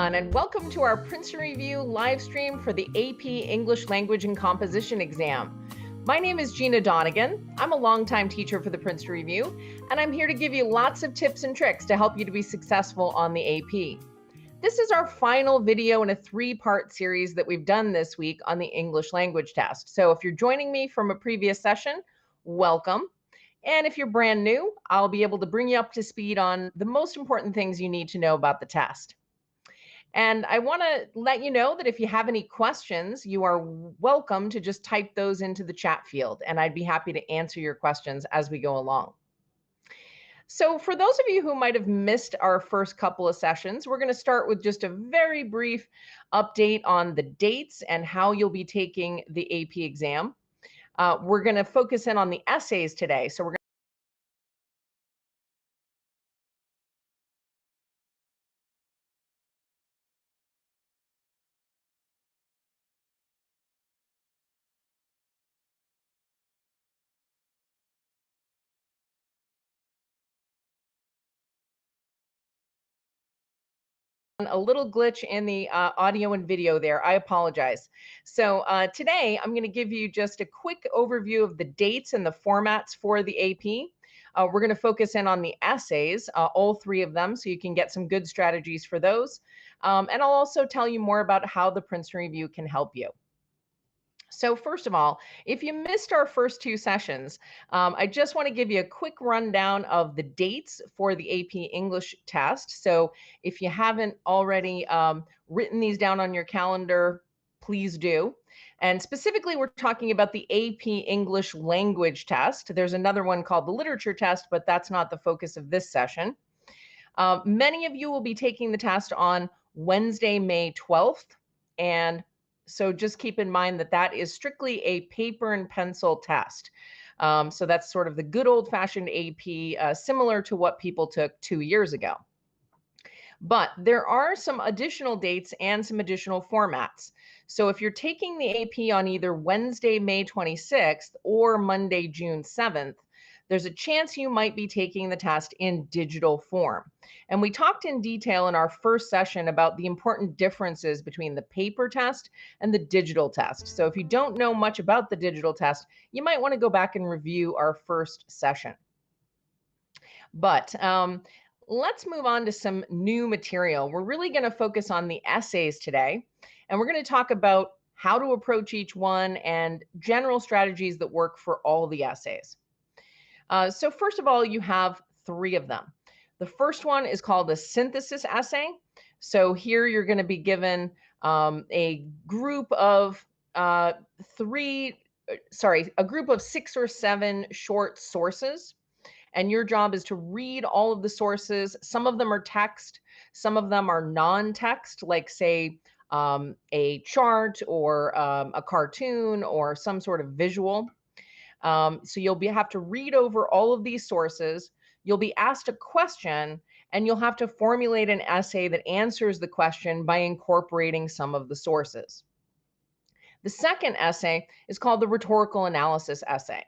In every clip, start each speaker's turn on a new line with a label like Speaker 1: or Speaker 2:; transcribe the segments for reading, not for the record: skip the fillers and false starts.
Speaker 1: everyone, and welcome to our Princeton Review live stream for the AP English Language and Composition exam. My name is Gina Donegan. I'm a longtime teacher for the Princeton Review, and I'm here to give you lots of tips and tricks to help you to be successful on the AP. This is our final video in a three-part series that we've done this week on the English language test. So if you're joining me from a previous session, welcome. And if you're brand new, I'll be able to bring you up to speed on the most important things you need to know about the test. And I want to let you know that if you have any questions, you are welcome to just type those into the chat field, and I'd be happy to answer your questions as we go along. So for those of you who might have missed our first couple of sessions, we're going to start with just a very brief update on the dates and how you'll be taking the AP exam. We're going to focus in on the essays today. So we're a little glitch in the audio and video there. I apologize. So today I'm going to give you just a quick overview of the dates and the formats for the AP. We're going to focus in on the essays, all three of them, so you can get some good strategies for those. And I'll also tell you more about how the Princeton Review can help you. So first of all, if you missed our first two sessions, I just want to give you a quick rundown of the dates for the AP English test. So if you haven't already written these down on your calendar, please do. And specifically, we're talking about the AP English language test. There's another one called the literature test, but that's not the focus of this session. Many of you will be taking the test on Wednesday, May 12th. And so just keep in mind that that is strictly a paper and pencil test. So that's sort of the good old-fashioned AP, similar to what people took 2 years ago. But there are some additional dates and some additional formats. So if you're taking the AP on either Wednesday, May 26th or Monday, June 7th, there's a chance you might be taking the test in digital form. And we talked in detail in our first session about the important differences between the paper test and the digital test. So if you don't know much about the digital test, you might want to go back and review our first session. But let's move on to some new material. We're really going to focus on the essays today, and we're going to talk about how to approach each one and general strategies that work for all the essays. So first of all, you have three of them. The first one is called a synthesis essay. So here you're going to be given a group of a group of 6 or 7 short sources. And your job is to read all of the sources. Some of them are text, some of them are non-text, like say a chart or a cartoon or some sort of visual. So you'll have to read over all of these sources. You'll be asked a question, and you'll have to formulate an essay that answers the question by incorporating some of the sources. The second essay is called the rhetorical analysis essay.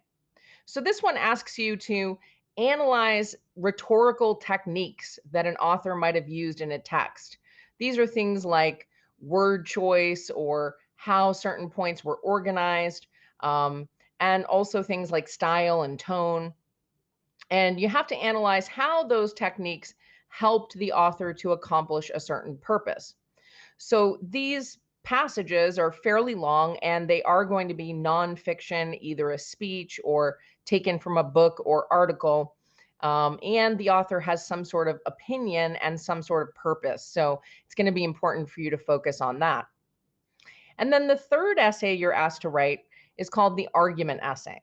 Speaker 1: So this one asks you to analyze rhetorical techniques that an author might have used in a text. These are things like word choice or how certain points were organized, and also things like style and tone. And you have to analyze how those techniques helped the author to accomplish a certain purpose. So these passages are fairly long, and they are going to be nonfiction, either a speech or taken from a book or article. And the author has some sort of opinion and some sort of purpose. So it's going to be important for you to focus on that. And then the third essay you're asked to write is called the argument essay.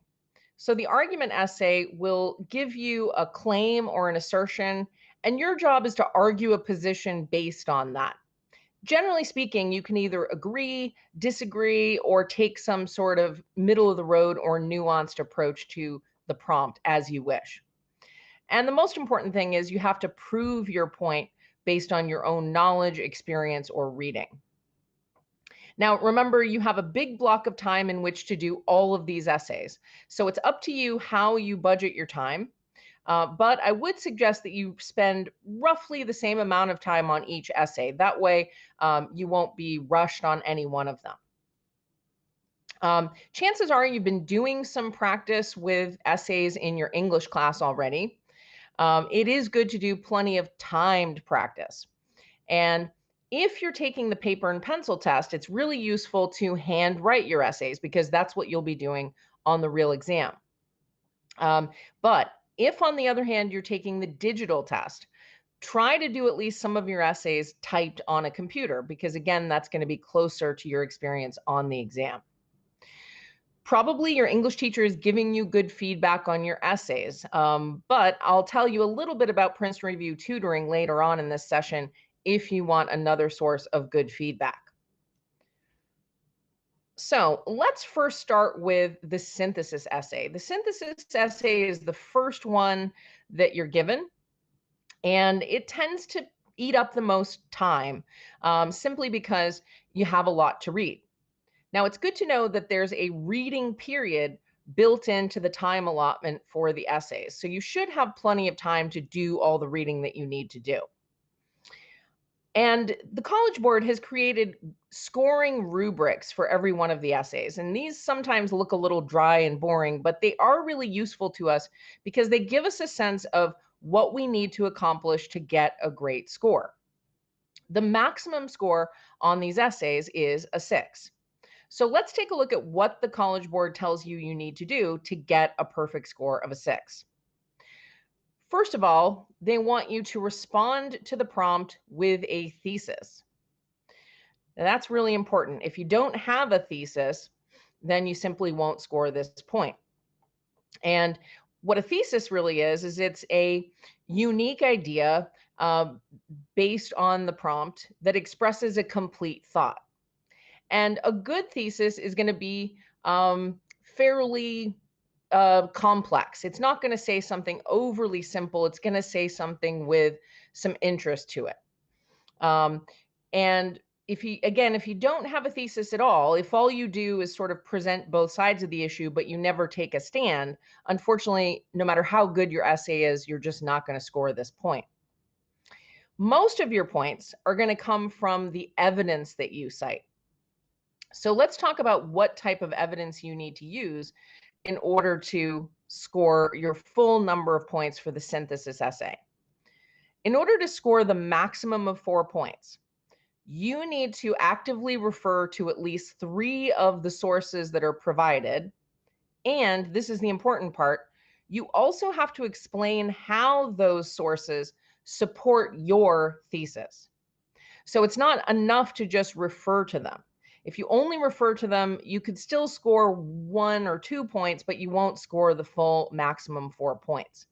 Speaker 1: So the argument essay will give you a claim or an assertion, and your job is to argue a position based on that. Generally speaking, you can either agree, disagree, or take some sort of middle of the road or nuanced approach to the prompt as you wish. And the most important thing is you have to prove your point based on your own knowledge, experience, or reading. Now, remember, you have a big block of time in which to do all of these essays. So it's up to you how you budget your time. But I would suggest that you spend roughly the same amount of time on each essay. That way, you won't be rushed on any one of them. Chances are you've been doing some practice with essays in your English class already. It is good to do plenty of timed practice. And if you're taking the paper and pencil test, it's really useful to handwrite your essays because that's what you'll be doing on the real exam. But if, on the other hand, you're taking the digital test, try to do at least some of your essays typed on a computer because, again, that's going to be closer to your experience on the exam. Probably your English teacher is giving you good feedback on your essays, but I'll tell you a little bit about Princeton Review tutoring later on in this session if you want another source of good feedback. So let's first start with the synthesis essay. The synthesis essay is the first one that you're given, and it tends to eat up the most time simply because you have a lot to read. Now, it's good to know that there's a reading period built into the time allotment for the essays. So you should have plenty of time to do all the reading that you need to do. And the College Board has created scoring rubrics for every one of the essays. And these sometimes look a little dry and boring, but they are really useful to us because they give us a sense of what we need to accomplish to get a great score. The maximum score on these essays is a 6. So let's take a look at what the College Board tells you you need to do to get a perfect score of a 6. First of all, they want you to respond to the prompt with a thesis. Now, that's really important. If you don't have a thesis, then you simply won't score this point. And what a thesis really is it's a unique idea based on the prompt that expresses a complete thought. And a good thesis is going to be fairly complex. It's not going to say something overly simple. It's going to say something with some interest to it. And if you don't have a thesis at all, if all you do is sort of present both sides of the issue, but you never take a stand, unfortunately, no matter how good your essay is, you're just not going to score this point. Most of your points are going to come from the evidence that you cite. So let's talk about what type of evidence you need to use in order to score your full number of points for the synthesis essay. In order to score the maximum of 4 points, you need to actively refer to at least 3 of the sources that are provided. And this is the important part, you also have to explain how those sources support your thesis. So it's not enough to just refer to them. If you only refer to them, you could still score 1 or 2 points, but you won't score the full maximum 4 points.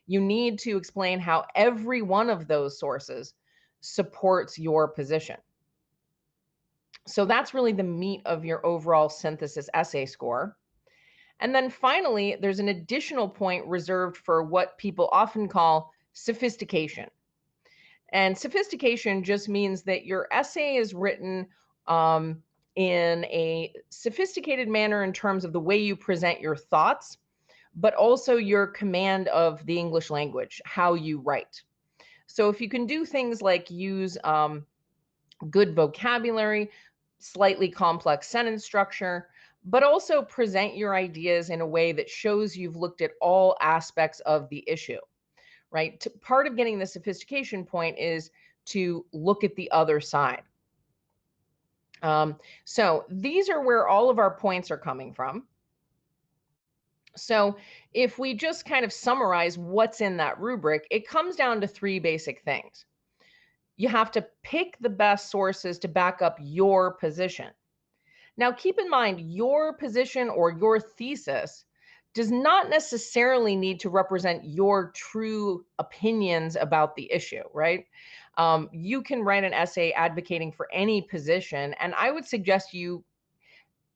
Speaker 1: You need to explain how every one of those sources supports your position. So that's really the meat of your overall synthesis essay score. And then finally, there's an additional point reserved for what people often call sophistication. And sophistication just means that your essay is written in a sophisticated manner in terms of the way you present your thoughts, but also your command of the English language, how you write. So if you can do things like use good vocabulary, slightly complex sentence structure, but also present your ideas in a way that shows you've looked at all aspects of the issue, right? Part of getting the sophistication point is to look at the other side. So these are where all of our points are coming from. So if we just kind of summarize what's in that rubric, it comes down to 3 basic things. You have to pick the best sources to back up your position. Now, keep in mind, your position or your thesis does not necessarily need to represent your true opinions about the issue, right? You can write an essay advocating for any position, and I would suggest you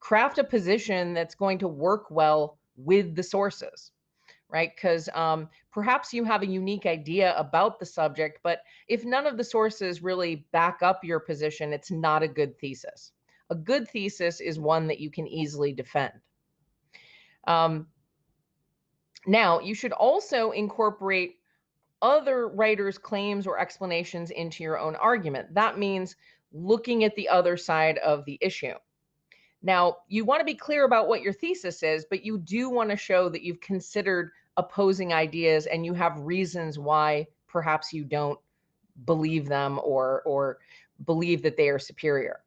Speaker 1: craft a position that's going to work well with the sources, right? Because perhaps you have a unique idea about the subject, but if none of the sources really back up your position, it's not a good thesis. A good thesis is one that you can easily defend. Now, you should also incorporate other writers' claims or explanations into your own argument. That means looking at the other side of the issue. Now, you want to be clear about what your thesis is, but you do want to show that you've considered opposing ideas and you have reasons why perhaps you don't believe them or believe that they are superior.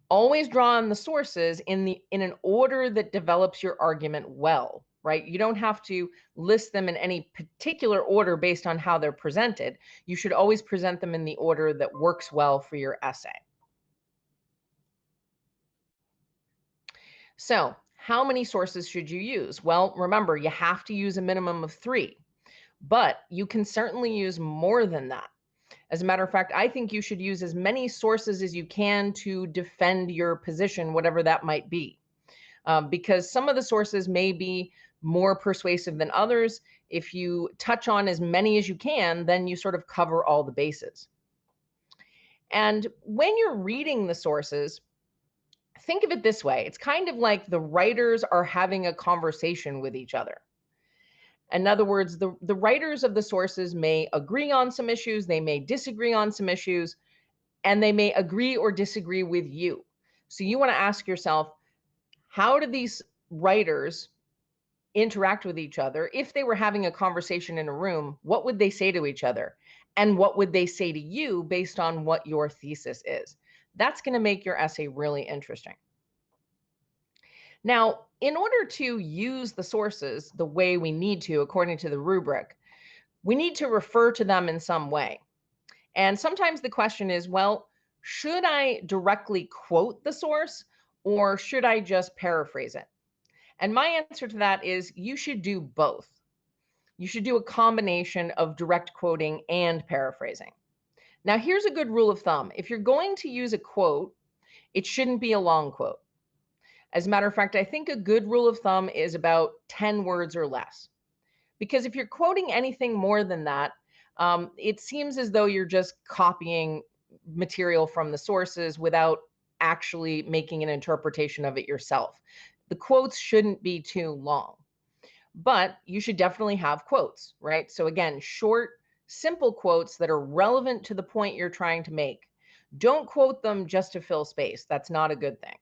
Speaker 1: Always draw on the sources in an order that develops your argument well, right? You don't have to list them in any particular order based on how they're presented. You should always present them in the order that works well for your essay. So, how many sources should you use? Well, remember, you have to use a minimum of 3, but you can certainly use more than that. As a matter of fact, I think you should use as many sources as you can to defend your position, whatever that might be, because some of the sources may be more persuasive than others. If you touch on as many as you can, then you sort of cover all the bases. And when you're reading the sources, think of it this way. It's kind of like the writers are having a conversation with each other. In other words, the writers of the sources may agree on some issues, they may disagree on some issues, and they may agree or disagree with you. So you want to ask yourself, how do these writers interact with each other? If they were having a conversation in a room, what would they say to each other? And what would they say to you based on what your thesis is? That's going to make your essay really interesting. Now, in order to use the sources the way we need to, according to the rubric, we need to refer to them in some way. And sometimes the question is, well, should I directly quote the source or should I just paraphrase it? And my answer to that is you should do both. You should do a combination of direct quoting and paraphrasing. Now, here's a good rule of thumb. If you're going to use a quote, it shouldn't be a long quote. As a matter of fact, I think a good rule of thumb is about 10 words or less. Because if you're quoting anything more than that, it seems as though you're just copying material from the sources without actually making an interpretation of it yourself. The quotes shouldn't be too long, but you should definitely have quotes, right? So again, short, simple quotes that are relevant to the point you're trying to make. Don't quote them just to fill space. That's not a good thing.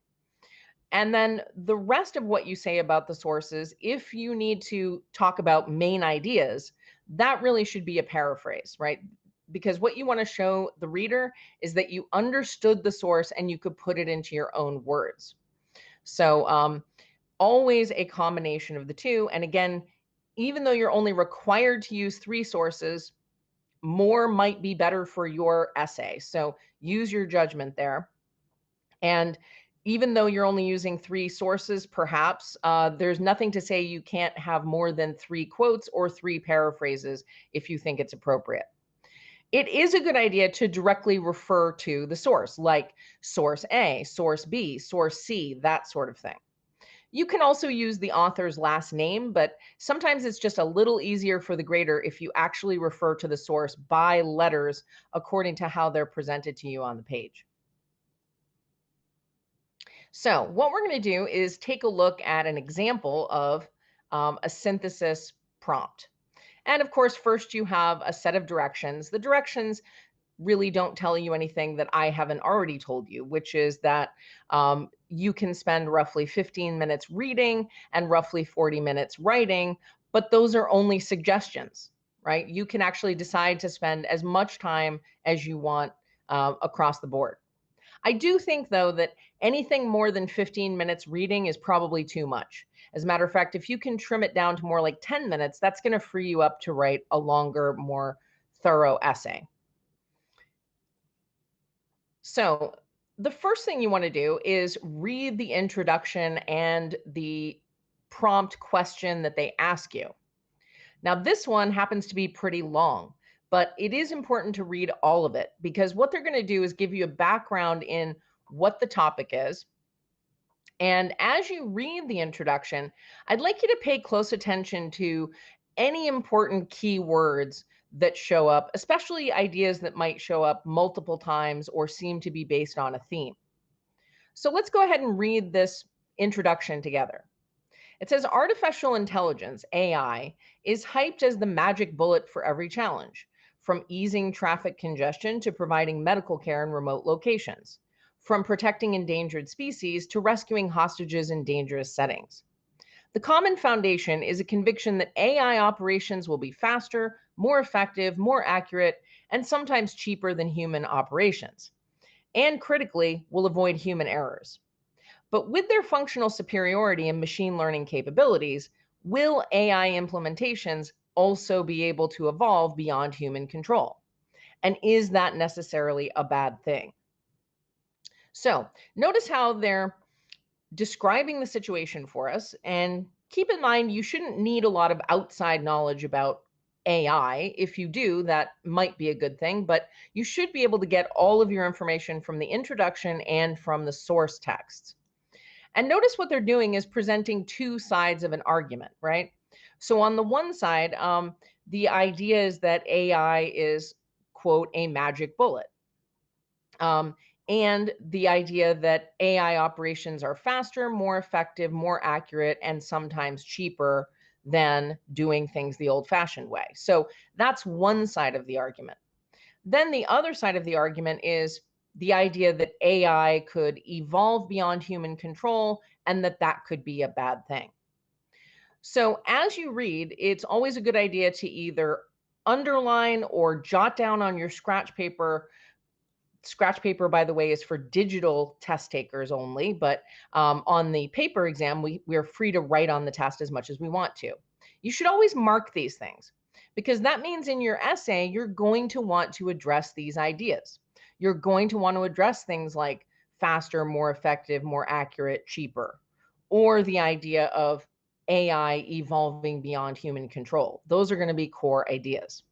Speaker 1: And then the rest of what you say about the sources, if you need to talk about main ideas, that really should be a paraphrase, right? Because what you want to show the reader is that you understood the source and you could put it into your own words. So always a combination of the two. And again, even though you're only required to use 3 sources, more might be better for your essay. So use your judgment there. And even though you're only using 3 sources, perhaps, there's nothing to say you can't have more than 3 quotes or 3 paraphrases if you think it's appropriate. It is a good idea to directly refer to the source, like source A, source B, source C, that sort of thing. You can also use the author's last name, but sometimes it's just a little easier for the grader if you actually refer to the source by letters according to how they're presented to you on the page. So what we're going to do is take a look at an example of a synthesis prompt. And of course, first you have a set of directions. The directions really don't tell you anything that I haven't already told you, which is that you can spend roughly 15 minutes reading and roughly 40 minutes writing, but those are only suggestions, right? You can actually decide to spend as much time as you want across the board. I do think, though, that anything more than 15 minutes reading is probably too much. As a matter of fact, if you can trim it down to more like 10 minutes, that's going to free you up to write a longer, more thorough essay. So the first thing you want to do is read the introduction and the prompt question that they ask you. Now, this one happens to be pretty long, but it is important to read all of it because what they're going to do is give you a background in what the topic is. And as you read the introduction, I'd like you to pay close attention to any important keywords that show up, especially ideas that might show up multiple times or seem to be based on a theme. So let's go ahead and read this introduction together. It says artificial intelligence, AI, is hyped as the magic bullet for every challenge, from easing traffic congestion to providing medical care in remote locations, from protecting endangered species to rescuing hostages in dangerous settings. The common foundation is a conviction that AI operations will be faster, more effective, more accurate, and sometimes cheaper than human operations, and critically, will avoid human errors. But with their functional superiority and machine learning capabilities, will AI implementations also be able to evolve beyond human control? And is that necessarily a bad thing? So, notice how they're describing the situation for us. And keep in mind, you shouldn't need a lot of outside knowledge about AI. If you do, that might be a good thing, but you should be able to get all of your information from the introduction and from the source texts. And notice what they're doing is presenting two sides of an argument, right? So, on the one side, the idea is that AI is, quote, a magic bullet. Um, and the idea that AI operations are faster, more effective, more accurate, and sometimes cheaper than doing things the old fashioned way. So that's one side of the argument. Then the other side of the argument is the idea that AI could evolve beyond human control and that that could be a bad thing. So as you read, it's always a good idea to either underline or jot down on your scratch paper. Scratch paper, by the way, is for digital test takers only, but on the paper exam, we are free to write on the test as much as we want to. You should always mark these things because that means in your essay, you're going to want to address these ideas. You're going to want to address things like faster, more effective, more accurate, cheaper, or the idea of AI evolving beyond human control. Those are going to be core ideas.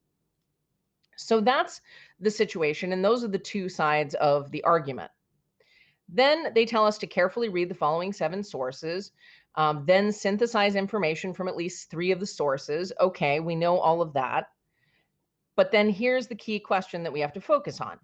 Speaker 1: So that's the situation, and those are the two sides of the argument. Then they tell us to carefully read the following 7 sources, then synthesize information from at least 3 of the sources. Okay, we know all of that. But then here's the key question that we have to focus on.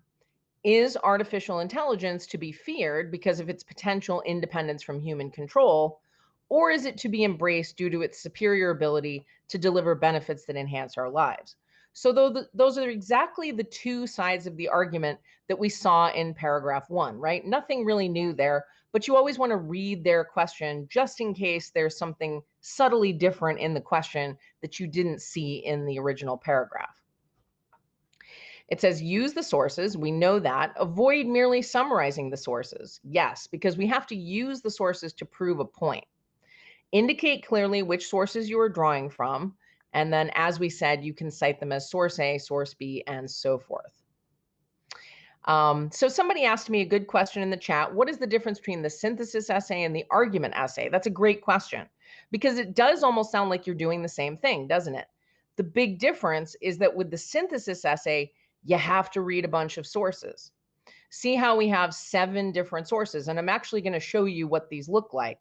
Speaker 1: Is artificial intelligence to be feared because of its potential independence from human control, or is it to be embraced due to its superior ability to deliver benefits that enhance our lives? So, those are exactly the two sides of the argument that we saw in paragraph 1, right? Nothing really new there, but you always want to read their question just in case there's something subtly different in the question that you didn't see in the original paragraph. It says use the sources. We know that. Avoid merely summarizing the sources. Yes, because we have to use the sources to prove a point. Indicate clearly which sources you are drawing from. And then, as we said, you can cite them as source A, source B, and so forth. So somebody asked me a good question in the chat. What is the difference between the synthesis essay and the argument essay? That's a great question because it does almost sound like you're doing the same thing, doesn't it? The big difference is that with the synthesis essay, you have to read a bunch of sources. See how we have 7 different sources, and I'm actually going to show you what these look like.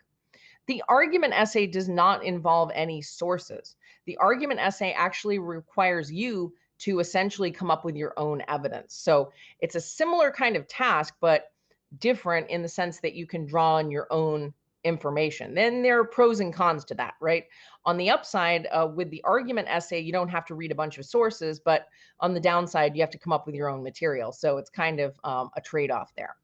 Speaker 1: The argument essay does not involve any sources. The argument essay actually requires you to essentially come up with your own evidence. So it's a similar kind of task, but different in the sense that you can draw on your own information. Then there are pros and cons to that, right? On the upside, with the argument essay, you don't have to read a bunch of sources, but on the downside, you have to come up with your own material. So it's kind of a trade-off there.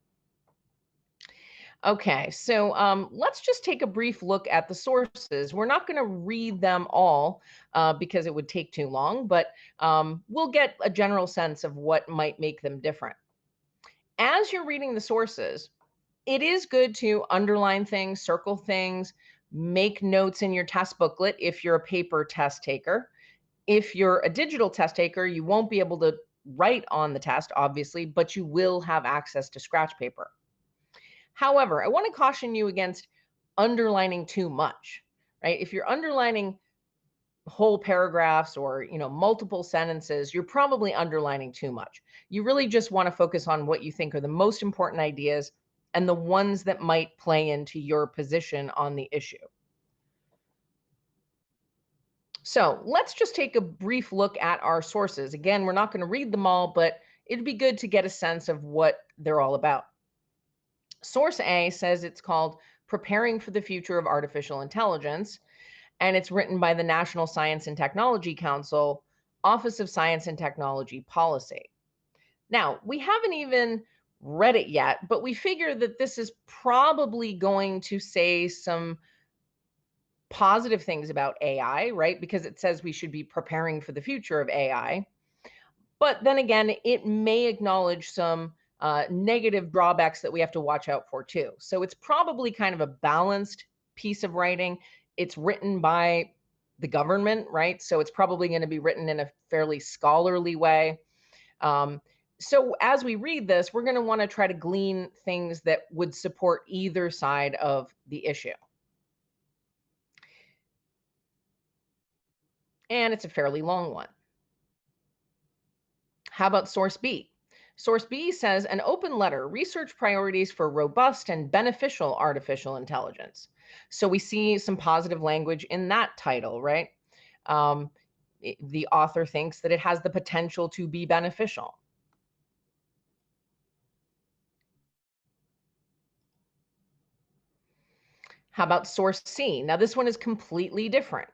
Speaker 1: Okay, so let's just take a brief look at the sources. We're not going to read them all because it would take too long, but we'll get a general sense of what might make them different. As you're reading the sources, it is good to underline things, circle things, make notes in your test booklet if you're a paper test taker. If you're a digital test taker, you won't be able to write on the test, obviously, but you will have access to scratch paper. However, I want to caution you against underlining too much, right? If you're underlining whole paragraphs or, multiple sentences, you're probably underlining too much. You really just want to focus on what you think are the most important ideas and the ones that might play into your position on the issue. So let's just take a brief look at our sources. Again, we're not going to read them all, but it'd be good to get a sense of what they're all about. Source A says it's called Preparing for the Future of Artificial Intelligence. And it's written by the National Science and Technology Council, Office of Science and Technology Policy. Now, we haven't even read it yet, but we figure that this is probably going to say some positive things about AI, right? Because it says we should be preparing for the future of AI. But then again, it may acknowledge some negative drawbacks that we have to watch out for too. So it's probably kind of a balanced piece of writing. It's written by the government, right? So it's probably going to be written in a fairly scholarly way. Um, so as we read this, we're going to want to try to glean things that would support either side of the issue. And it's a fairly long one. How about source B? Source B says an open letter, research priorities for robust and beneficial artificial intelligence. So we see some positive language in that title, right? Um, the author thinks that it has the potential to be beneficial. How about source C? Now, this one is completely different.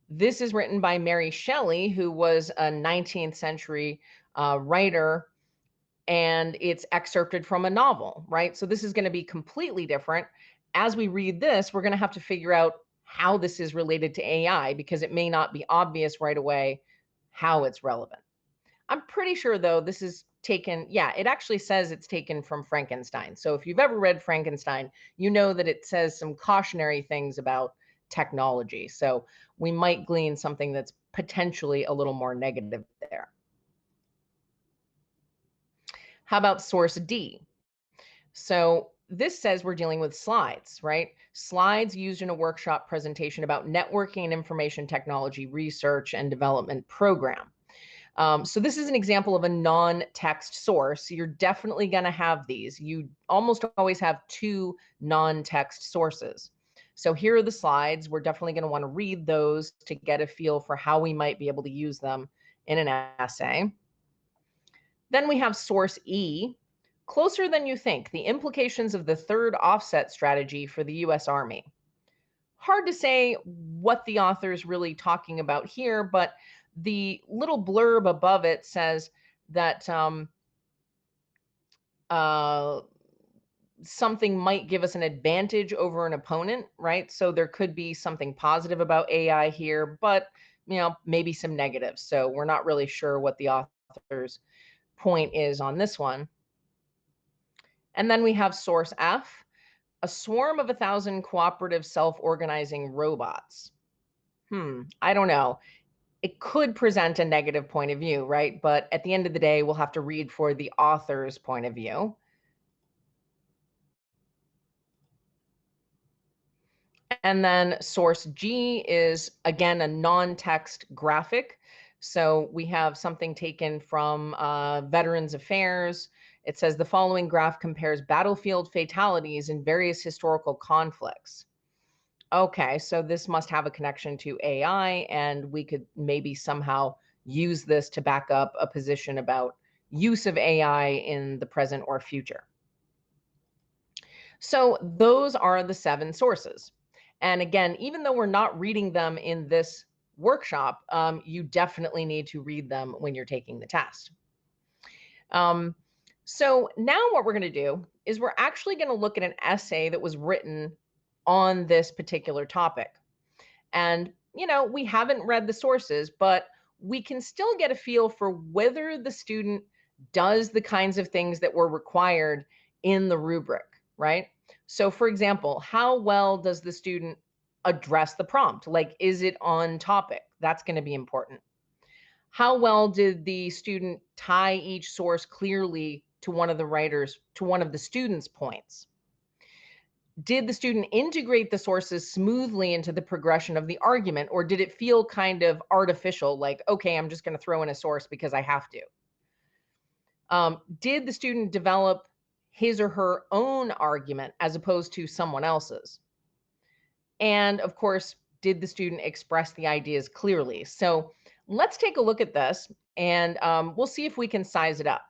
Speaker 1: This is written by Mary Shelley, who was a 19th century writer, and it's excerpted from a novel, right? So this is going to be completely different. As we read this, we're going to have to figure out how this is related to AI because it may not be obvious right away how it's relevant. I'm pretty sure, though, this is taken, yeah, it actually says it's taken from Frankenstein. So if you've ever read Frankenstein, you know that it says some cautionary things about technology. So we might glean something that's potentially a little more negative there. How about source D? So this says we're dealing with slides, right? Slides used in a workshop presentation about networking and information technology research and development program. So this is an example of a non-text source. You're definitely going to have these. You almost always have two non-text sources. So here are the slides. We're definitely going to want to read those to get a feel for how we might be able to use them in an essay. Then we have source E, closer than you think, the implications of the third offset strategy for the US Army. Hard to say what the author is really talking about here, but the little blurb above it says that uh, something might give us an advantage over an opponent, right? So there could be something positive about AI here, but maybe some negatives. So we're not really sure what the author's point is on this one. And then we have source F, a swarm of 1,000 cooperative self-organizing robots. I don't know. It could present a negative point of view, right? But at the end of the day, we'll have to read for the author's point of view. And then source G is, again, a non-text graphic. So we have something taken from Veterans Affairs. It says the following graph compares battlefield fatalities in various historical conflicts. Okay, so this must have a connection to AI, and we could maybe somehow use this to back up a position about use of AI in the present or future. So those are the 7 sources. And again, even though we're not reading them in this workshop, you definitely need to read them when you're taking the test. So now what we're going to do is we're actually going to look at an essay that was written on this particular topic. And, we haven't read the sources, but we can still get a feel for whether the student does the kinds of things that were required in the rubric, right? So, for example, how well does the student address the prompt? Like, is it on topic? That's going to be important. How well did the student tie each source clearly to one of the student's points? Did the student integrate the sources smoothly into the progression of the argument, or did it feel kind of artificial, like, okay, I'm just going to throw in a source because I have to? Did the student develop his or her own argument as opposed to someone else's? And of course, did the student express the ideas clearly? So let's take a look at this and we'll see if we can size it up.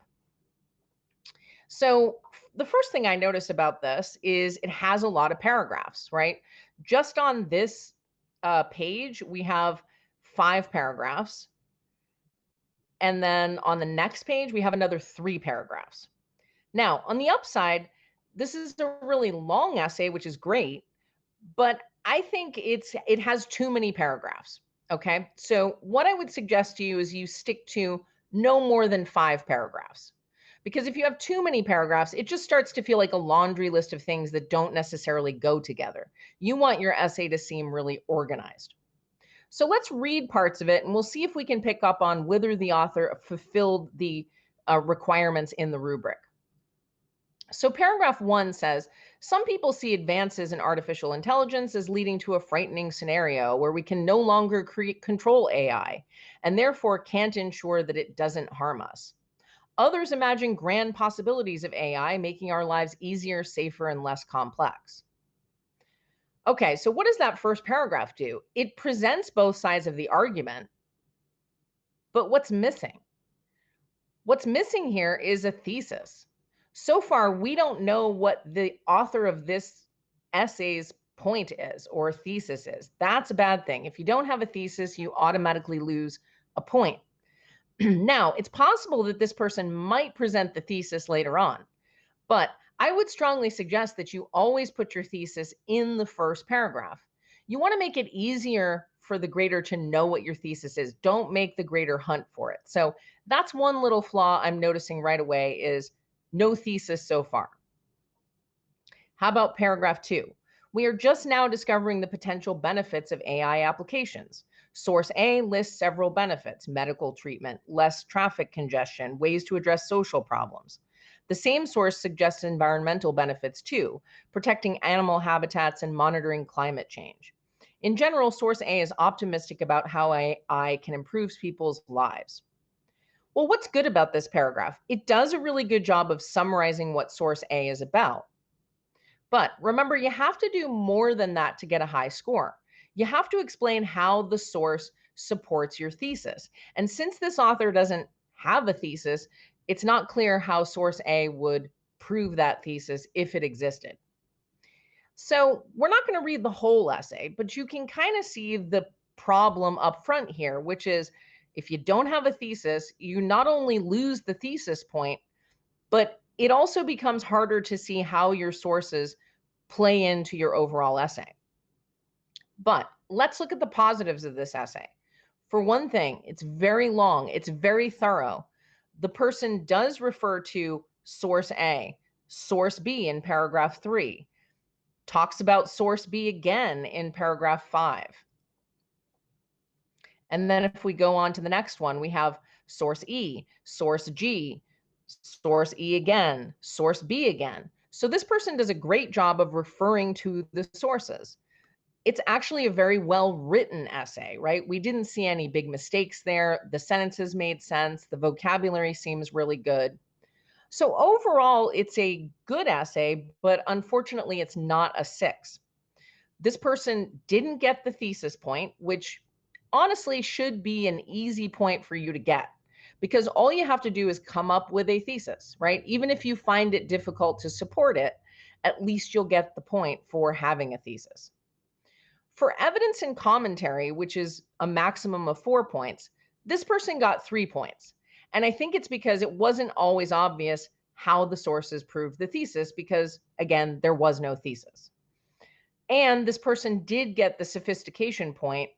Speaker 1: So the first thing I notice about this is it has a lot of paragraphs, right? Just on this page, we have 5 paragraphs. And then on the next page, we have another 3 paragraphs. Now, on the upside, this is a really long essay, which is great, but I think it has too many paragraphs. Okay. So what I would suggest to you is you stick to no more than 5 paragraphs. Because if you have too many paragraphs, it just starts to feel like a laundry list of things that don't necessarily go together. You want your essay to seem really organized. So let's read parts of it and we'll see if we can pick up on whether the author fulfilled the requirements in the rubric. So paragraph 1 says, some people see advances in artificial intelligence as leading to a frightening scenario where we can no longer control AI and therefore can't ensure that it doesn't harm us. Others imagine grand possibilities of AI making our lives easier, safer, and less complex. Okay, so what does that first paragraph do? It presents both sides of the argument, but what's missing? What's missing here is a thesis. So far, we don't know what the author of this essay's point is or thesis is. That's a bad thing. If you don't have a thesis, you automatically lose a point. Now, it's possible that this person might present the thesis later on, but I would strongly suggest that you always put your thesis in the first paragraph. You want to make it easier for the grader to know what your thesis is. Don't make the grader hunt for it. So that's one little flaw I'm noticing right away is no thesis so far. How about paragraph 2? We are just now discovering the potential benefits of AI applications. Source A lists several benefits: medical treatment, less traffic congestion, ways to address social problems. The same source suggests environmental benefits too, protecting animal habitats and monitoring climate change. In general, source A is optimistic about how AI can improve people's lives. Well, what's good about this paragraph? It does a really good job of summarizing what source A is about. But remember, you have to do more than that to get a high score. You have to explain how the source supports your thesis. And since this author doesn't have a thesis, it's not clear how source A would prove that thesis if it existed. So we're not going to read the whole essay, but you can kind of see the problem up front here, which is if you don't have a thesis, you not only lose the thesis point, but it also becomes harder to see how your sources play into your overall essay. But let's look at the positives of this essay. For one thing, it's very long, it's very thorough. The person does refer to source A, source B in paragraph 3, talks about source B again in paragraph 5. And then if we go on to the next one, we have source E, source G, source E again, source B again. So this person does a great job of referring to the sources. It's actually a very well written essay, right? We didn't see any big mistakes there. The sentences made sense. The vocabulary seems really good. So overall, it's a good essay, but unfortunately, it's not a 6. This person didn't get the thesis point, which honestly should be an easy point for you to get because all you have to do is come up with a thesis, right? Even if you find it difficult to support it, at least you'll get the point for having a thesis. For evidence and commentary, which is a maximum of 4 points, this person got 3 points. And I think it's because it wasn't always obvious how the sources proved the thesis because, again, there was no thesis. And this person did get the sophistication point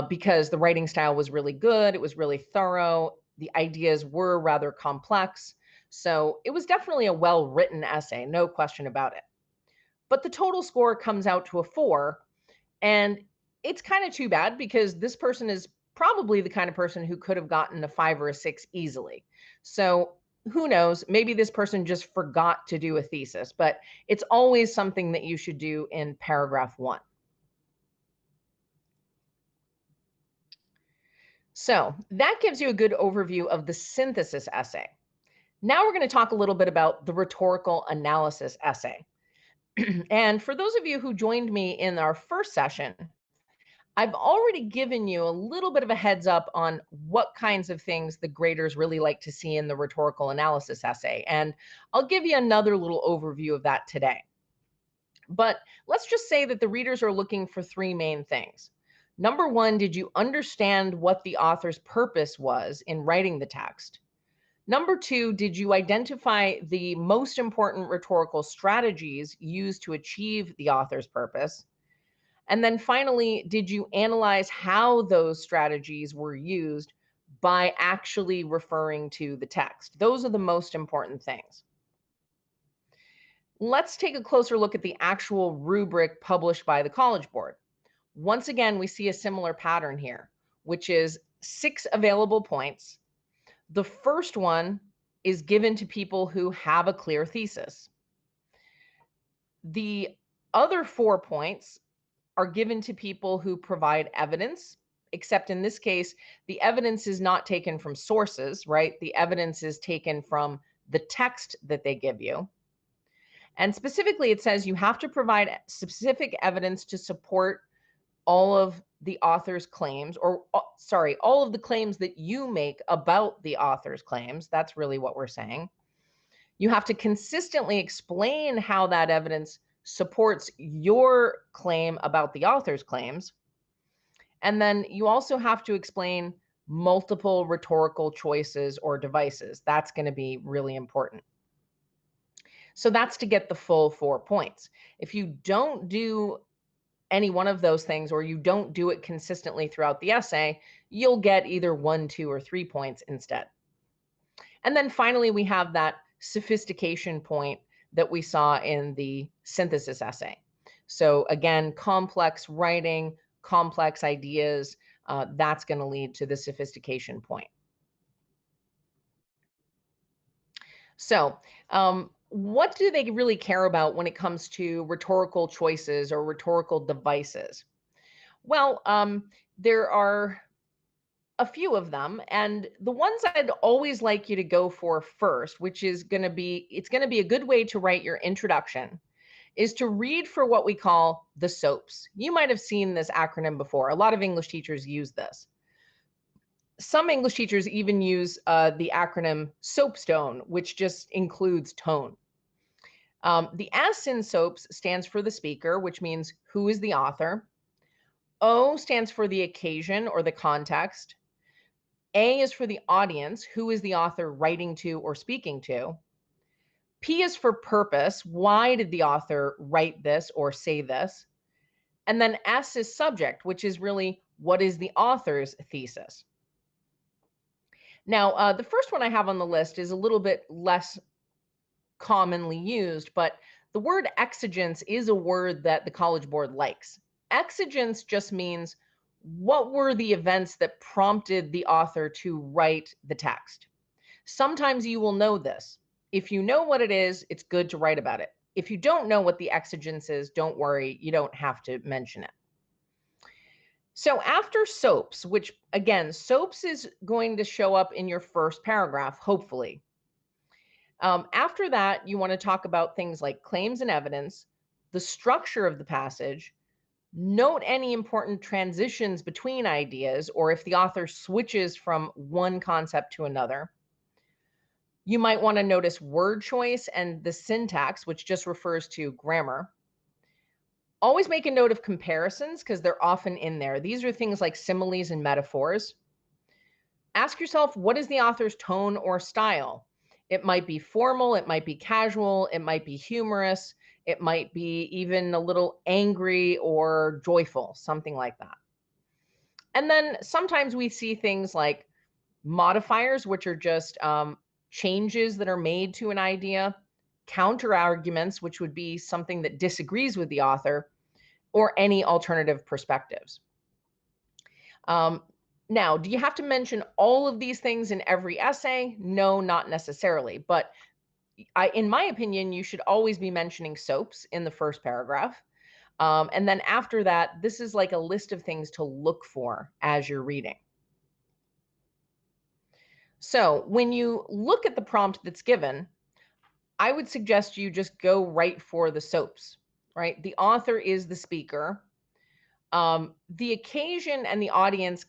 Speaker 1: because the writing style was really good. It was really thorough. The ideas were rather complex. So it was definitely a well-written essay, no question about it. But the total score comes out to a 4. And it's kind of too bad because this person is probably the kind of person who could have gotten a 5 or a 6 easily. So who knows? Maybe this person just forgot to do a thesis, but it's always something that you should do in paragraph 1. So that gives you a good overview of the synthesis essay. Now we're going to talk a little bit about the rhetorical analysis essay. And for those of you who joined me in our first session, I've already given you a little bit of a heads up on what kinds of things the graders really like to see in the rhetorical analysis essay, and I'll give you another little overview of that today. But let's just say that the readers are looking for three main things. Number one, did you understand what the author's purpose was in writing the text? Number two, did you identify the most important rhetorical strategies used to achieve the author's purpose? And then finally, did you analyze how those strategies were used by actually referring to the text? Those are the most important things. Let's take a closer look at the actual rubric published by the College Board. Once again, we see a similar pattern here, which is 6 available points. The first one is given to people who have a clear thesis. The other 4 points are given to people who provide evidence, except in this case, the evidence is not taken from sources, right? The evidence is taken from the text that they give you. And specifically, it says you have to provide specific evidence to support all of the author's claims, or sorry, all of the claims that you make about the author's claims. That's really what we're saying. You have to consistently explain how that evidence supports your claim about the author's claims. And then you also have to explain multiple rhetorical choices or devices. That's going to be really important. So that's to get the full 4 points. If you don't do any one of those things, or you don't do it consistently throughout the essay, you'll get either 1, 2, or 3 points instead. And then finally, we have that sophistication point that we saw in the synthesis essay. So again, complex writing, complex ideas, that's going to lead to the sophistication point. So, what do they really care about when it comes to rhetorical choices or rhetorical devices? Well, there are a few of them, and the ones I'd always like you to go for first, which is going to be, it's going to be a good way to write your introduction, is to read for what we call the SOAPs. You might have seen this acronym before. A lot of English teachers use this. Some English teachers even use the acronym SOAPstone, which just includes tone. The S in SOAPs stands for the speaker, which means who is the author. O stands for the occasion or the context. A is for the audience, who is the author writing to or speaking to. P is for purpose, why did the author write this or say this? And then S is subject, which is really what is the author's thesis. Now, the first one I have on the list is a little bit less commonly used, but the word exigence is a word that the College Board likes. Exigence just means what were the events that prompted the author to write the text. Sometimes you will know this. If you know what it is, it's good to write about it. If you don't know what the exigence is, don't worry, you don't have to mention it. So after SOAPs, which again, SOAPs is going to show up in your first paragraph, hopefully. After that, you want to talk about things like claims and evidence, the structure of the passage, note any important transitions between ideas, or if the author switches from one concept to another. You might want to notice word choice and the syntax, which just refers to grammar. Always make a note of comparisons because they're often in there. These are things like similes and metaphors. Ask yourself, what is the author's tone or style? It might be formal, it might be casual, it might be humorous, it might be even a little angry or joyful, something like that. And then sometimes we see things like modifiers, which are just changes that are made to an idea, counter arguments, which would be something that disagrees with the author, or any alternative perspectives. Now, do you have to mention all of these things in every essay? No, not necessarily. But in my opinion, you should always be mentioning SOAPs in the first paragraph. And then after that, this is like a list of things to look for as you're reading. So when you look at the prompt that's given, I would suggest you just go right for the SOAPs, right? The author is the speaker. The occasion and the audience,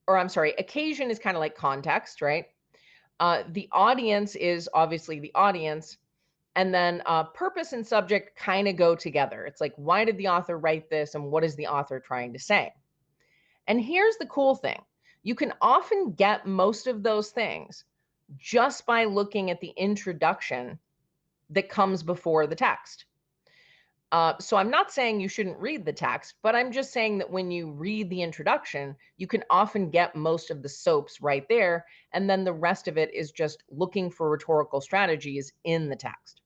Speaker 1: or I'm sorry, occasion is kind of like context, right? The audience is obviously the audience. And then purpose and subject kind of go together. It's like, why did the author write this and what is the author trying to say? And here's the cool thing, you can often get most of those things just by looking at the introduction that comes before the text. So I'm not saying you shouldn't read the text, but I'm just saying that when you read the introduction, you can often get most of the soaps right there. And then the rest of it is just looking for rhetorical strategies in the text.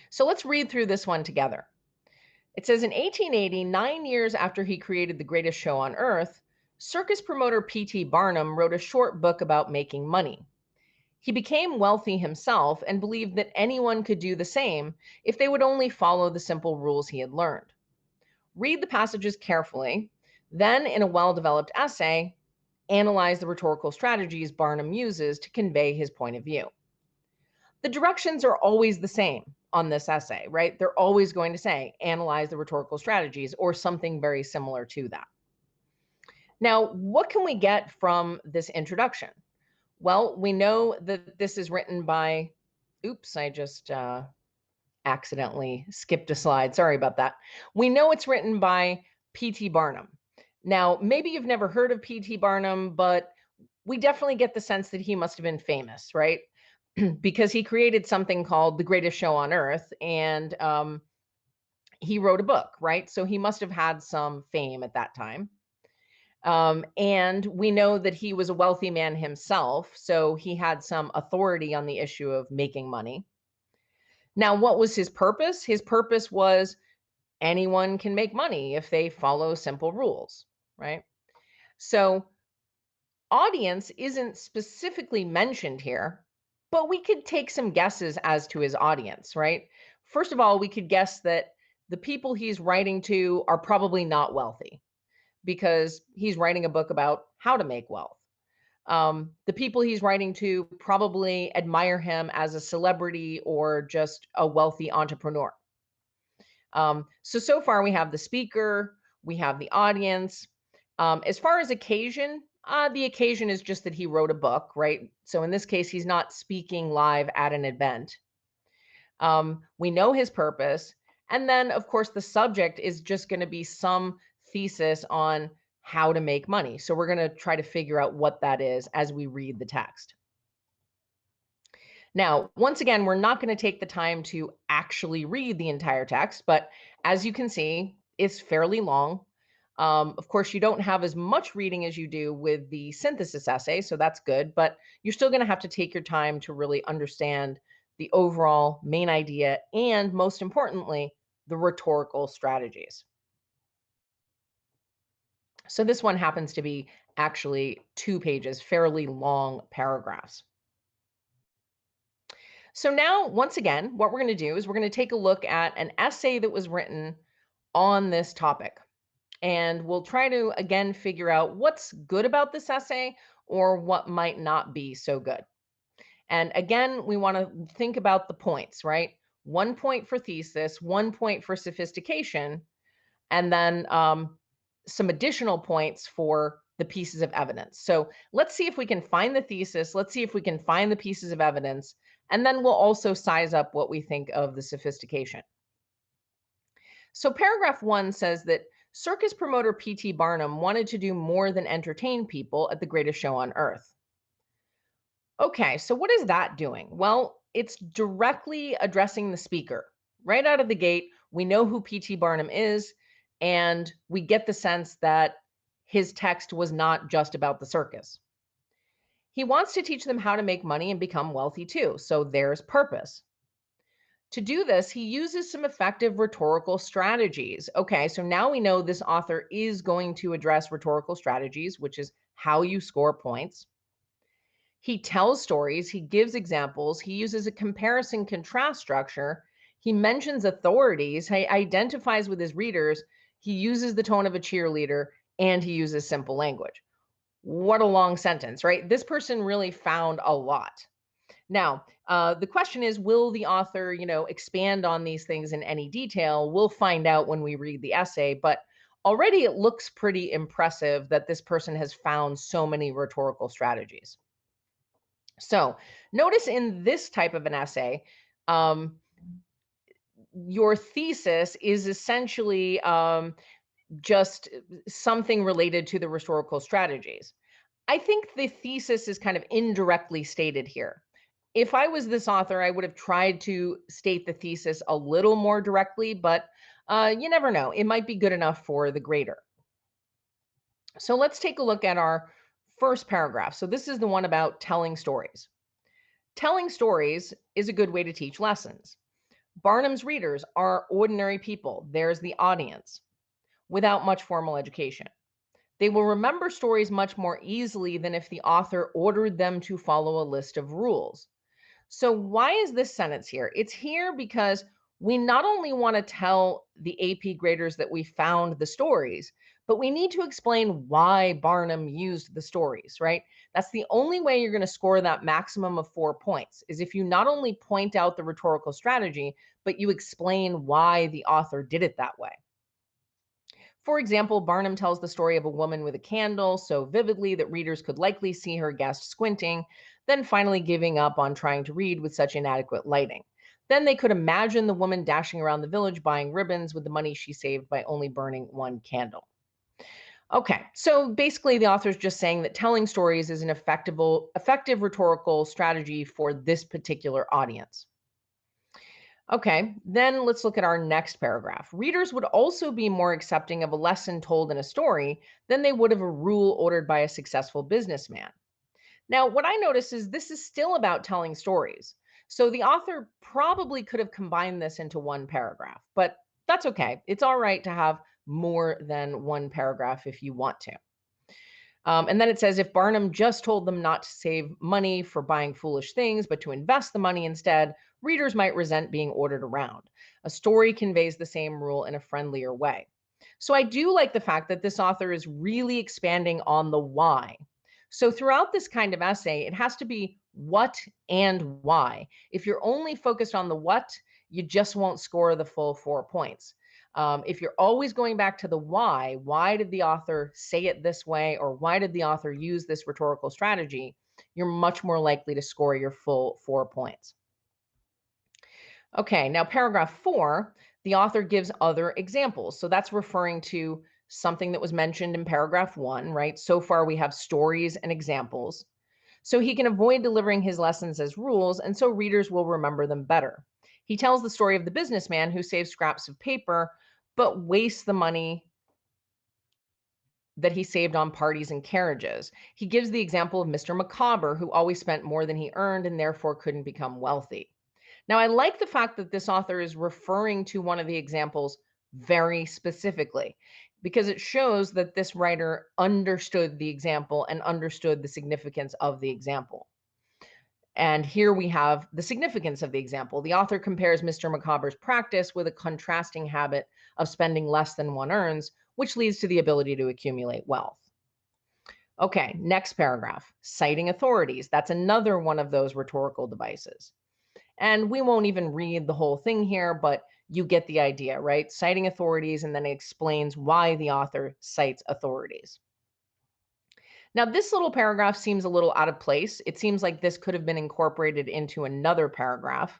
Speaker 1: So let's read through this one together. It says in 1880, 9 years after he created the greatest show on earth, circus promoter P.T. Barnum wrote a short book about making money. He became wealthy himself and believed that anyone could do the same if they would only follow the simple rules he had learned. Read the passages carefully, then, in a well developed essay, analyze the rhetorical strategies Barnum uses to convey his point of view. The directions are always the same on this essay, right? They're always going to say, analyze the rhetorical strategies or something very similar to that. Now, what can we get from this introduction? Well, we know that this is written by, oops, I just accidentally skipped a slide. Sorry about that. We know it's written by P.T. Barnum. Now, maybe you've never heard of P.T. Barnum, but we definitely get the sense that he must have been famous, right? Because he created something called The Greatest Show on Earth, and he wrote a book, right? So he must have had some fame at that time. And we know that he was a wealthy man himself, so he had some authority on the issue of making money. Now, what was his purpose? His purpose was anyone can make money if they follow simple rules, right? So, audience isn't specifically mentioned here, but we could take some guesses as to his audience, right? First of all, we could guess that the people he's writing to are probably not wealthy because he's writing a book about how to make wealth. The people he's writing to probably admire him as a celebrity or just a wealthy entrepreneur. So far we have the speaker, we have the audience. As far as occasion, the occasion is just that he wrote a book, right? So in this case, he's not speaking live at an event. We know his purpose. And then, of course, the subject is just going to be some thesis on how to make money. So we're going to try to figure out what that is as we read the text. Now, once again, we're not going to take the time to actually read the entire text, but as you can see, it's fairly long. Of course, you don't have as much reading as you do with the synthesis essay, so that's good, but you're still going to have to take your time to really understand the overall main idea and, most importantly, the rhetorical strategies. So this one happens to be actually 2 pages, fairly long paragraphs. So now, once again, what we're going to do is we're going to take a look at an essay that was written on this topic. And we'll try to, again, figure out what's good about this essay or what might not be so good. And again, we want to think about the points, right? 1 point for thesis, 1 point for sophistication, and then some additional points for the pieces of evidence. So let's see if we can find the thesis. Let's see if we can find the pieces of evidence. And then we'll also size up what we think of the sophistication. So paragraph 1 says that circus promoter P.T. Barnum wanted to do more than entertain people at the greatest show on earth. Okay, so what is that doing? Well, it's directly addressing the speaker. Right out of the gate, we know who P.T. Barnum is, and we get the sense that his text was not just about the circus. He wants to teach them how to make money and become wealthy too, so there's purpose. To do this, he uses some effective rhetorical strategies. Okay, so now we know this author is going to address rhetorical strategies, which is how you score points. He tells stories, he gives examples, he uses a comparison contrast structure, he mentions authorities, he identifies with his readers, he uses the tone of a cheerleader, and he uses simple language. What a long sentence, right? This person really found a lot. Now, the question is, will the author, expand on these things in any detail? We'll find out when we read the essay, but Already, it looks pretty impressive that this person has found so many rhetorical strategies. So, notice in this type of an essay, um, your thesis is essentially just something related to the rhetorical strategies. I think the thesis is kind of indirectly stated here. If I was this author, I would have tried to state the thesis a little more directly, but you never know. It might be good enough for the grader. So let's take a look at our first paragraph. So this is the one about telling stories. Telling stories is a good way to teach lessons. Barnum's readers are ordinary people. There's the audience without much formal education. They will remember stories much more easily than if the author ordered them to follow a list of rules. So, why is this sentence here? It's here because we not only want to tell the AP graders that we found the stories, but we need to explain why Barnum used the stories, right? That's the only way you're going to score that maximum of 4 points, is if you not only point out the rhetorical strategy, but you explain why the author did it that way. For example, Barnum tells the story of a woman with a candle so vividly that readers could likely see her guest squinting, then finally giving up on trying to read with such inadequate lighting. Then they could imagine the woman dashing around the village buying ribbons with the money she saved by only burning one candle. Okay, so basically, the author's just saying that telling stories is an effective rhetorical strategy for this particular audience. Okay, then let's look at our next paragraph. Readers would also be more accepting of a lesson told in a story than they would of a rule ordered by a successful businessman. Now, what I notice is this is still about telling stories. So the author probably could have combined this into one paragraph, but that's okay. It's all right to have more than one paragraph if you want to. And then it says if Barnum just told them not to save money for buying foolish things, but to invest the money instead, readers might resent being ordered around. A story conveys the same rule in a friendlier way. So I do like the fact that this author is really expanding on the why. So throughout this kind of essay, it has to be what and why. If you're only focused on the what, you just won't score the full 4 points. If you're always going back to the why did the author say it this way, or why did the author use this rhetorical strategy, you're much more likely to score your full 4 points. Okay, now paragraph 4, the author gives other examples. So that's referring to something that was mentioned in paragraph 1, right? So far we have stories and examples. So he can avoid delivering his lessons as rules, and so readers will remember them better. He tells the story of the businessman who saves scraps of paper but wastes the money that he saved on parties and carriages. He gives the example of Mr. Micawber, who always spent more than he earned and therefore couldn't become wealthy. Now, I like the fact that this author is referring to one of the examples very specifically because it shows that this writer understood the example and understood the significance of the example. And here we have the significance of the example. The author compares Mr. Micawber's practice with a contrasting habit of spending less than one earns, which leads to the ability to accumulate wealth. Okay, next paragraph, citing authorities. That's another one of those rhetorical devices. And we won't even read the whole thing here, but you get the idea, right? Citing authorities, and then it explains why the author cites authorities. Now, this little paragraph seems a little out of place. It seems like this could have been incorporated into another paragraph.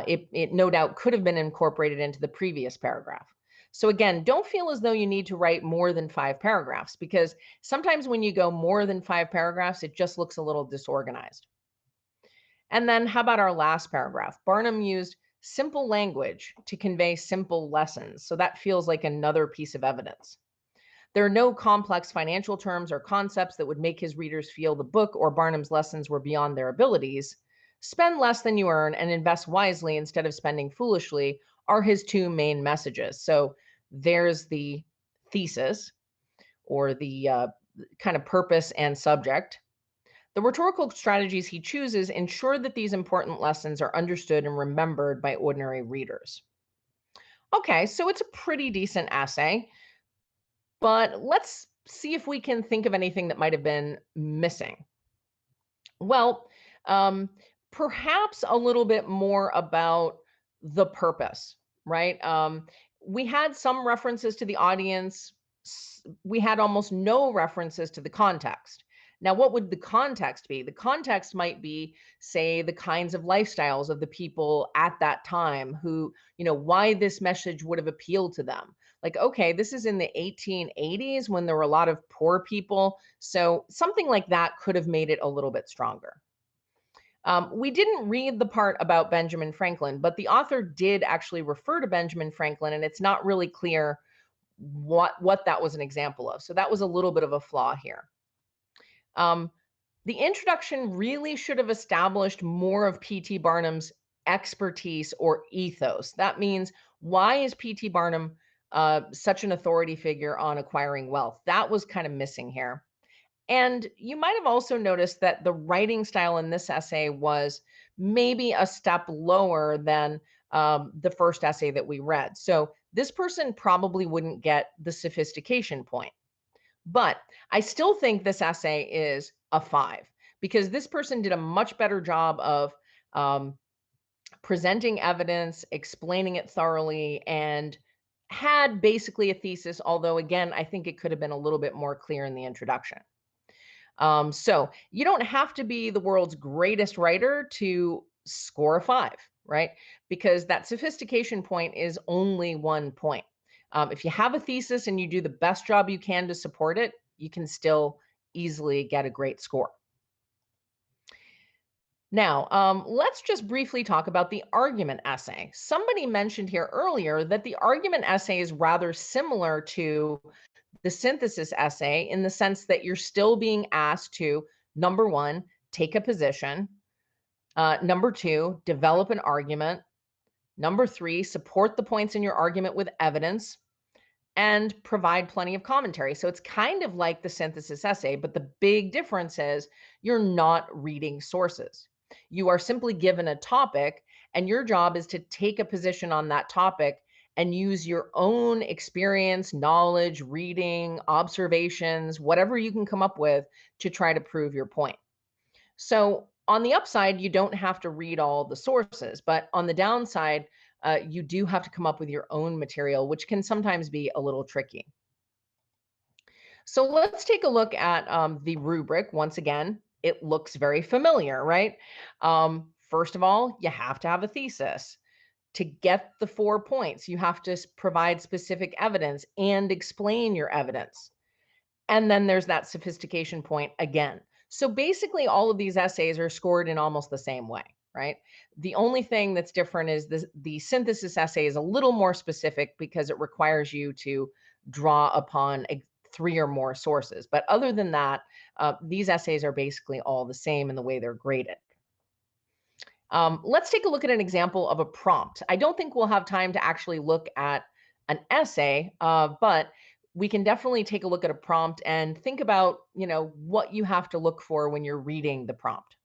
Speaker 1: It no doubt could have been incorporated into the previous paragraph. So again, don't feel as though you need to write more than 5 paragraphs, because sometimes when you go more than 5 paragraphs, it just looks a little disorganized. And then how about our last paragraph? Barnum used simple language to convey simple lessons. So that feels like another piece of evidence. There are no complex financial terms or concepts that would make his readers feel the book or Barnum's lessons were beyond their abilities. Spend less than you earn and invest wisely instead of spending foolishly are his two main messages. So there's the thesis, or the kind of purpose and subject. The rhetorical strategies he chooses ensure that these important lessons are understood and remembered by ordinary readers. Okay, so it's a pretty decent essay. But let's see if we can think of anything that might have been missing. Well, um, perhaps a little bit more about the purpose, right? We had some references to the audience. We had almost no references to the context. Now, what would the context be? The context might be, say, the kinds of lifestyles of the people at that time who, why this message would have appealed to them. Like, okay, this is in the 1880s when there were a lot of poor people. So something like that could have made it a little bit stronger. We didn't read the part about Benjamin Franklin, but the author did actually refer to Benjamin Franklin, and it's not really clear what that was an example of. So that was a little bit of a flaw here. Um, the introduction really should have established more of P.T. Barnum's expertise or ethos. That means, why is P.T. Barnum such an authority figure on acquiring wealth? That was kind of missing here. And you might have also noticed that the writing style in this essay was maybe a step lower than the first essay that we read. So this person probably wouldn't get the sophistication point. But I still think this essay is a 5 because this person did a much better job of um, presenting evidence, explaining it thoroughly, and had basically a thesis. Although, again, I think it could have been a little bit more clear in the introduction. So you don't have to be the world's greatest writer to score a 5, right? Because that sophistication point is only 1 point. If you have a thesis and you do the best job you can to support it, you can still easily get a great score. Now, let's just briefly talk about the argument essay. Somebody mentioned here earlier that the argument essay is rather similar to the synthesis essay in the sense that you're still being asked to, number one, take a position. Number two, develop an argument. Number three, support the points in your argument with evidence and provide plenty of commentary. So it's kind of like the synthesis essay, but the big difference is you're not reading sources. You are simply given a topic, and your job is to take a position on that topic and use your own experience, knowledge, reading, observations, whatever you can come up with to try to prove your point. So on the upside, you don't have to read all the sources, but on the downside, you do have to come up with your own material, which can sometimes be a little tricky. So let's take a look at the rubric. Once again, it looks very familiar, right? First of all, you have to have a thesis. To get the 4 points, you have to provide specific evidence and explain your evidence. And then there's that sophistication point again. So basically, all of these essays are scored in almost the same way, right? The only thing that's different is the synthesis essay is a little more specific because it requires you to draw upon 3 or more sources. But other than that, these essays are basically all the same in the way they're graded. Let's take a look at an example of a prompt. I don't think we'll have time to actually look at an essay, but we can definitely take a look at a prompt and think about, what you have to look for when you're reading the prompt.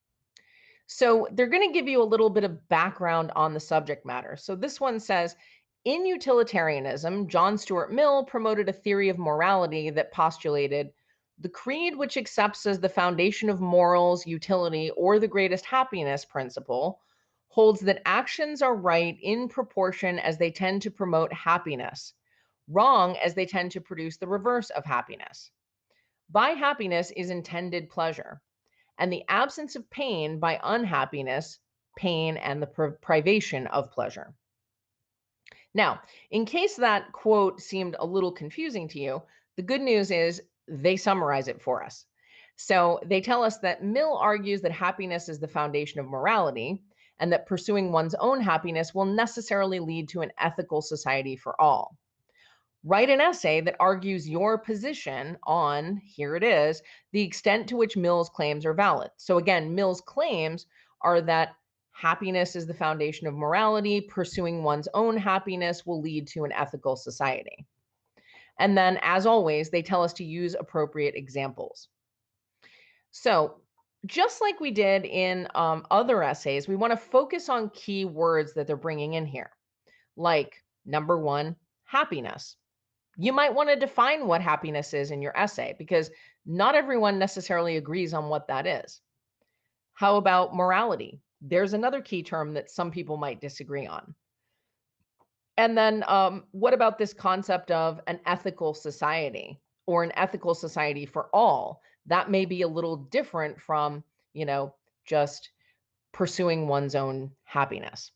Speaker 1: So they're going to give you a little bit of background on the subject matter. So this one says, in utilitarianism, John Stuart Mill promoted a theory of morality that postulated the creed, which accepts as the foundation of morals, utility, or the greatest happiness principle, holds that actions are right in proportion as they tend to promote happiness, wrong as they tend to produce the reverse of happiness. By happiness is intended pleasure, and the absence of pain by unhappiness, pain and the privation of pleasure. Now, in case that quote seemed a little confusing to you, the good news is they summarize it for us. So they tell us that Mill argues that happiness is the foundation of morality and that pursuing one's own happiness will necessarily lead to an ethical society for all. Write an essay that argues your position on, here it is, the extent to which Mill's claims are valid. So again, Mill's claims are that happiness is the foundation of morality. Pursuing one's own happiness will lead to an ethical society. And then, as always, they tell us to use appropriate examples. So just like we did in other essays, we want to focus on key words that they're bringing in here, like number one, happiness. You might want to define what happiness is in your essay because not everyone necessarily agrees on what that is. How about morality? There's another key term that some people might disagree on. And then what about this concept of an ethical society or an ethical society for all? That may be a little different from, just pursuing one's own happiness.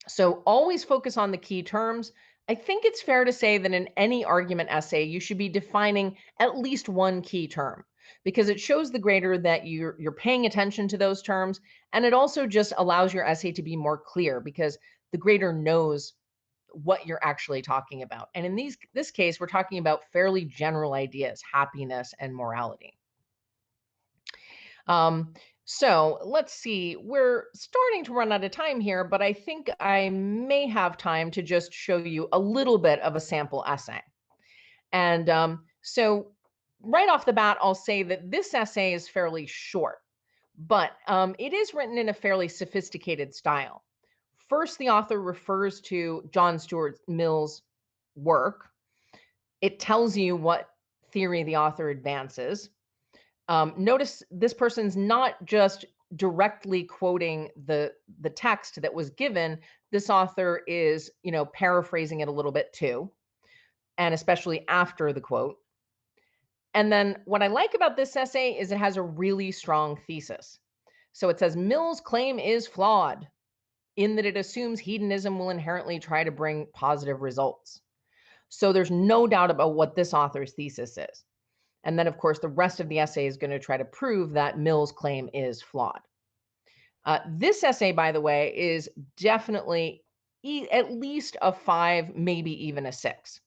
Speaker 1: So always focus on the key terms. I think it's fair to say that in any argument essay, you should be defining at least one key term because it shows the grader that you're paying attention to those terms. And it also just allows your essay to be more clear because the grader knows what you're actually talking about. And in this case, we're talking about fairly general ideas, happiness and morality. Um, so let's see, we're starting to run out of time here, but I think I may have time to just show you a little bit of a sample essay. And so right off the bat, I'll say that this essay is fairly short, but it is written in a fairly sophisticated style. First, the author refers to John Stuart Mill's work. It tells you what theory the author advances. Notice this person's not just directly quoting the text that was given. This author is, paraphrasing it a little bit too, and especially after the quote. And then what I like about this essay is it has a really strong thesis. So it says Mill's claim is flawed in that it assumes hedonism will inherently try to bring positive results. So there's no doubt about what this author's thesis is. And then, of course, the rest of the essay is going to try to prove that Mill's claim is flawed. This essay, by the way, is definitely at least a 5, maybe even a 6.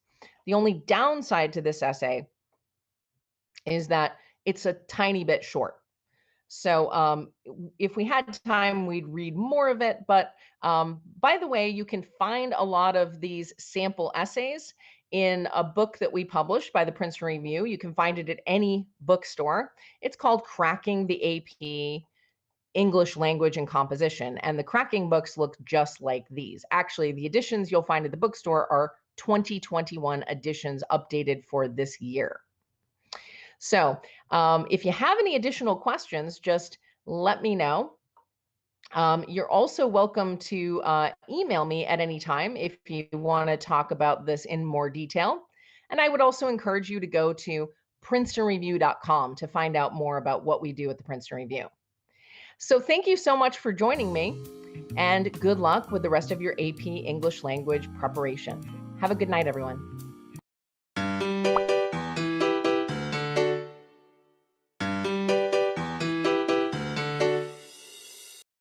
Speaker 1: The only downside to this essay is that it's a tiny bit short. So if we had time, we'd read more of it. But by the way, you can find a lot of these sample essays in a book that we published by the Princeton Review. You can find it at any bookstore. It's called Cracking the AP English Language and Composition. And the cracking books look just like these. Actually, the editions you'll find at the bookstore are 2021 editions updated for this year. So if you have any additional questions, just let me know. You're also welcome to email me at any time if you want to talk about this in more detail. And I would also encourage you to go to princetonreview.com to find out more about what we do at the Princeton Review. So thank you so much for joining me, and good luck with the rest of your AP English language preparation. Have a good night, everyone.